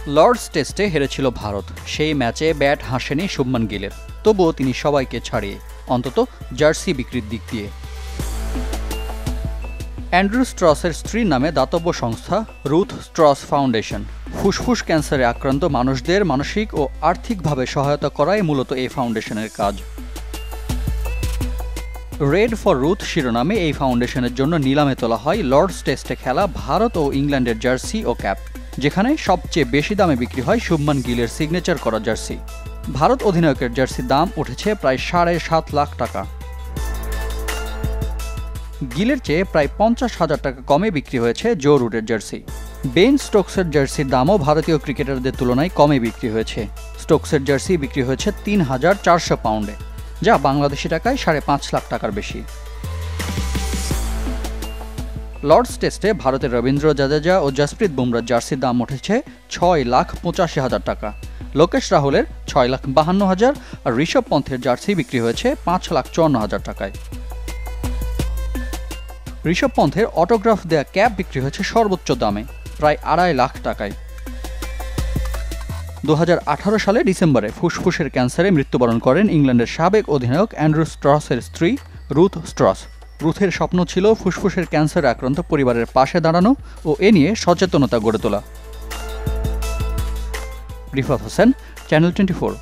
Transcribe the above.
Lords টেস্টে হেরেছিল ভারত। সেই ম্যাচে ব্যাট হাসেনি শুভমান গিলের, তবুও তিনি সবাইকে ছাড়িয়ে, অন্তত জার্সি বিক্রির দিক দিয়ে। অ্যান্ড্রু স্ট্রসের স্ত্রীর নামে দাতব্য সংস্থা রুথ স্ট্রস ফাউন্ডেশন ফুসফুস ক্যান্সারে আক্রান্ত মানুষদের মানসিক ও আর্থিকভাবে সহায়তা করাই মূলত এই ফাউন্ডেশনের কাজ। রেড ফর রুথ শিরোনামে এই ফাউন্ডেশনের জন্য নিলামে তোলা হয় লর্ডস টেস্টে খেলা ভারত ও ইংল্যান্ডের জার্সি ও ক্যাপ, যেখানে সবচেয়ে বেশি দামে বিক্রি হয় শুভমান গিলের সিগনেচার করা জার্সি। ভারত অধিনায়কের জার্সির দাম উঠেছে প্রায় 7.5 লাখ টাকা। গিলের চেয়ে প্রায় 50,000 টাকা কমে বিক্রি হয়েছে জো রুটের জার্সি। বেন স্টোকসের জার্সির দামও ভারতীয় ক্রিকেটারদের তুলনায় কমে বিক্রি হয়েছে। স্টোকসের জার্সি বিক্রি হয়েছে 3,400 পাউন্ডে, যা বাংলাদেশি টাকায় 5.5 লাখ টাকার বেশি। লর্ডস টেস্টে ভারতের রবীন্দ্র জাদেজা ও জসপ্রীত বুমরার জার্সির দাম উঠেছে 6,85,000 টাকা। লোকেশ রাহুলের 6,52,000 আর ঋষভ পন্থের জার্সি বিক্রি হয়েছে 5,54,000 টাকায়। ঋষভ পন্থের অটোগ্রাফ দেয়া ক্যাপ বিক্রি হয়েছে সর্বোচ্চ দামে, প্রায় 2.5 লাখ টাকায়। 2018 সালে ডিসেম্বরে ফুসফুসের ক্যান্সারে মৃত্যুবরণ করেন ইংল্যান্ডের সাবেক অধিনায়ক অ্যান্ড্রু স্ট্রসের স্ত্রী রুথ স্ট্রস। রুথের স্বপ্ন ছিল ফুসফুসের ক্যান্সারে আক্রান্ত পরিবারের পাশে দাঁড়ানো ও এ নিয়ে সচেতনতা গড়ে তোলা। রিফাত হোসেন, চ্যানেল 24।